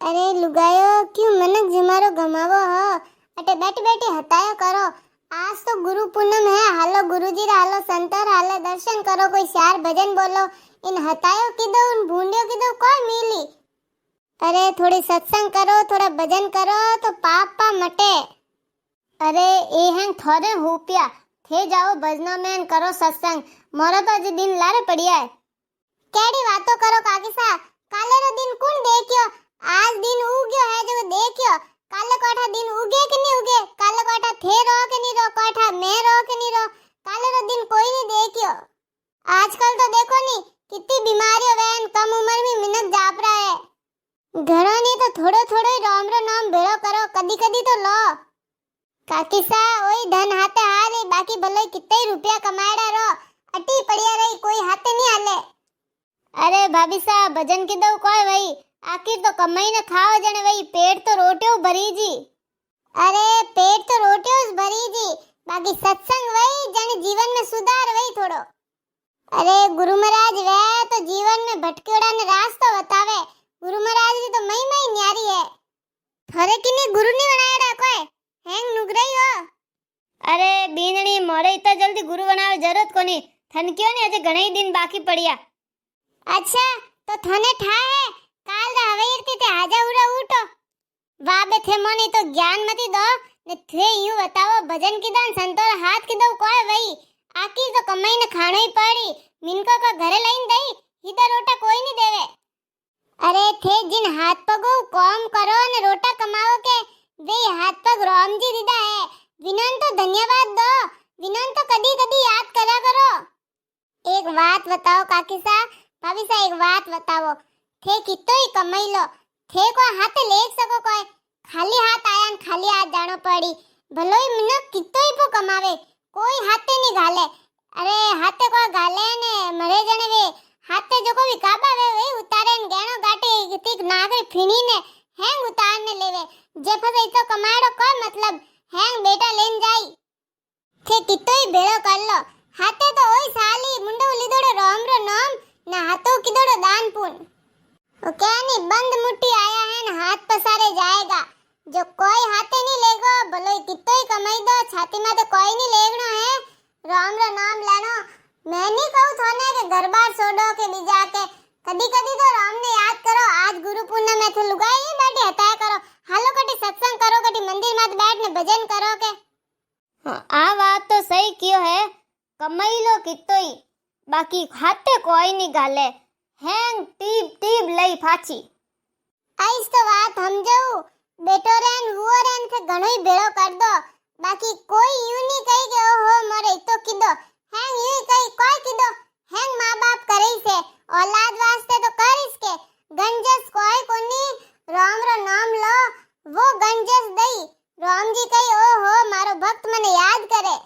अरे लुगायो क्यों मनक जिमारो गमावो हो। अटे बैठी बैठी हताया करो। आज तो गुरु पूनम है। हालो गुरुजी रा हालो संतर हाले दर्शन करो, कोई चार भजन बोलो। इन हतायो कीधो उन भूंडियो कीधो कोई मिली। अरे थोड़ी सत्संग करो, थोड़ा भजन करो तो पाप पा मटे। अरे ए हैं थोड़े हुपिया थे जाओ भजना में करो सत्संग। मोरो तो आज दिन लारे पड़िया है। केड़ी बातो करो काकीसा। काले रो दिन कौन देखियो। आज दिन उग्यो है जो देखियो। काले कोठा दिन उगे कि नहीं उगे। काले कोठा थे रो कि नहीं रो, कोठा मैं रो कि नहीं रो। काले रो दिन कोई नहीं देखियो। आजकल तो देखो नी कितनी बीमारियों वैन कम उम्र में मिनक जाप रहा है। घरों नहीं तो थोड़ो थोड़ो राम रो नाम भेड़ो करो, कदी कदी तो लो। काकीसा ओई धन हाथे हारे, बाकी भले कितने रुपया कमाएड़ा रो अटी पड़िया रही, कोई हाथे नहीं हाले। अरे भाभी साहब भजन की दो कोई वही, आखिर तो कमाई न खाओ जने वही, पेट तो रोटियों भरी जी। अरे पेट तो रोटियों भरी जी, बाकी सत्संग वही जने जीवन में सुधार वही थोड़ो। अरे गुरु महाराज वे तो जीवन में भटकेड़ा ने रास्ता बतावे। गुरु महाराज की तो महिमा ही न्यारी है। थारे किने गुरु नहीं बनाएड़ा कोई हैंग नुगरई हो। अरे बीनणी मोरे इतना जल्दी गुरु बनावे जरूरत कोनी, थन क्यों नहीं अजे घणे दिन बाकी पड़िया। अच्छा तो थने ठा है काल रा हवेरती ते आजा उरा उठो। वाबे थे मोनी तो ज्ञान मती दो ने थे यूं बताओ भजन की दान संतोर हाथ की दो कोई वही, आकी तो कमाई ने खाणो ही पड़ी। मिनको का घरे लाइन दई हिदा रोटा कोई नहीं देवे। अरे थे जिन हाथ पगो काम करो ने रोटा कमाओ के वे हाथ पग राम जी दीदा है। विनन तो धन्यवाद दो, विनन तो कदी कदी याद करा करो। एक बात बताओ काकी सा, भाभी सा एक बात बताओ, थे कितो ही कमाई लो, थे को हाथे ले सको कोई, खाली हाथ आया न खाली हाथ जानो पड़ी। भलो ही मिनो कितो ही पो कमावे, कोई हाथे नहीं घाले। अरे हाथे को घाले ने मरे जने वे हाथे जो को भी काबा वे वे उतारे न गेणो गाटे तिक नागरी फिनी ने हैंग उतारने लेवे। जे फसे तो कमाड़ो कोई मतलब हैंग बेटा लेन जाई। थे कितो ही भेड़ो कर लो, हाथे तो ओई साली मुंडो लीदोड़ो राम रो नाम ना हाथों किदोड़ो दान पुन। ओ क्या नहीं बंद मुट्ठी आया है न हाथ पसारे जाएगा। जो कोई हाथे नहीं लेगो भलो कितो ही कमाई दो, छाती में तो कोई नहीं लेगनो है। राम रो नाम लेनो। मैं नहीं कहूँ थोने के घर बार छोड़ो के बीजा के, कदी कदी तो राम ने याद करो। आज गुरु पूनम में थे लुगाई नहीं बैठे हताया करो। हालो कटी सत्संग करो, कटी मंदिर में बैठ ने भजन करो के। आ बात तो सही क्यों है, कमाई लो कितो ही, बाकी हाथे कोई नहीं गाले हैंग टीप टीप लई फाची। आइस तो बात समझाऊ, बेटो रेन वो रेन थे घणो ही भेड़ो कर दो, बाकी कोई यूं नहीं कही के ओहो मोरे तो किदो हैंग यूं कही कोई किदो हैंग माँ बाप करे से औलाद वास्ते तो कर इसके गंजस कोई कोनी। राम रो नाम लो वो गंजस दई, राम जी कही ओहो मारो भक्त मने याद करे।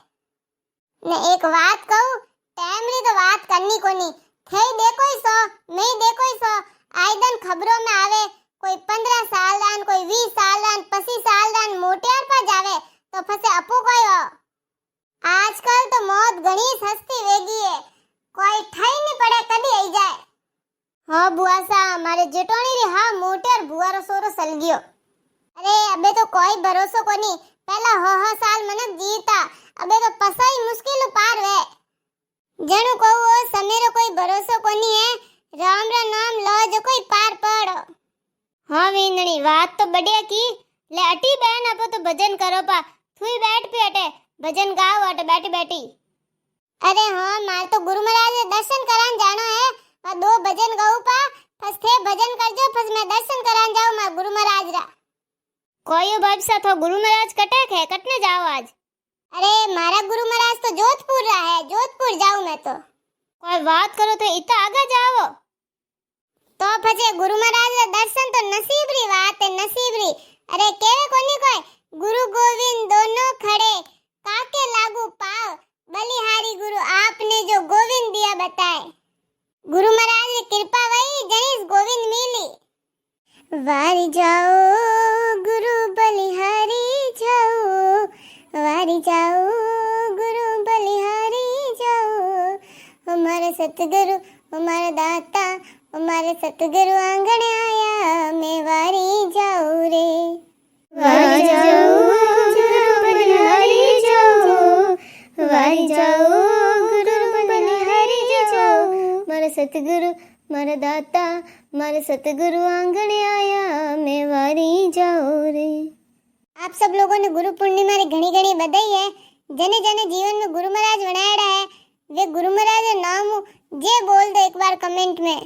ने एक बात कहूँ, टाइमली तो बात करनी कोनी, थे देखो ही सो मैं देखो ही सो आइदन खबरों में आवे कोई 15 साल दान, कोई 20 साल दान, 25 साल दान मोटियार पर जावे तो फसे अपू कोई हो। आजकल तो मौत घणी सस्ती वेगी है, कोई ठाई नहीं पड़े कदी आई जाए। हाँ बुआ सा मारे जेटोनी री हाँ मोटियार बुआ रो सोरो सल गयो। अरे अबे तो कोई भरोसो कोनी, पहला हो साल मनक जीता, अबे तो पसाई मुश्किल पार वे। जणु कहू समेरो कोई भरोसो कोनी है, राम रा नाम लो जो कोई पार पड़ो। हाँ वीनड़ी बात तो बढ़िया की, ले अटी बहन अपो तो भजन करो पा, थुई बैठ पे अटे भजन गाओ अटे बैठी बैठी। अरे हाँ मार तो गुरु महाराज ने दर्शन करान जानो है, मैं 2 भजन गाऊ पा, फस थे भजन करजो फस मैं दर्शन करान जाऊं मैं गुरु महाराज रा। कोई बात सा तो गुरु महाराज कटक है, कटने जाओ आज। अरे मारा गुरु महाराज तो जोधपुर रहा है, जोधपुर जाऊं मैं तो। कोई बात करो तो इतना आगे जाओ तो फजे गुरु महाराज रे दर्शन तो नसीब री बात है, नसीब री। अरे केवे कोनी कोई गुरु गोविंद दोनों खड़े काके लागू पाव, बलिहारी गुरु आपने जो गोविंद दिया बताए। गुरु महाराज की कृपा वही जनिस गोविंद मिली। वारी जाओ गुरु बलिहारी जाओ, वारी जाओ गुरु बलिहारी जाओ। हमारे सतगुरु हमारा दाता हमारे सतगुरु आंगन आया, मैं वारी વારી જાઓ ગુરુ બલિહારી જાઓ મારા સતગુરુ મારા દાતા મારા સતગુरु आंगणे आया मैं वारी जाओ रे। आप सब लोगों ने गुरु पूर्णिमा की घनी घनी बधाई है। जने जने जीवन में गुरु महाराज बनाया है वे गुरु महाराज नाम जे बोल दो एक बार कमेंट में।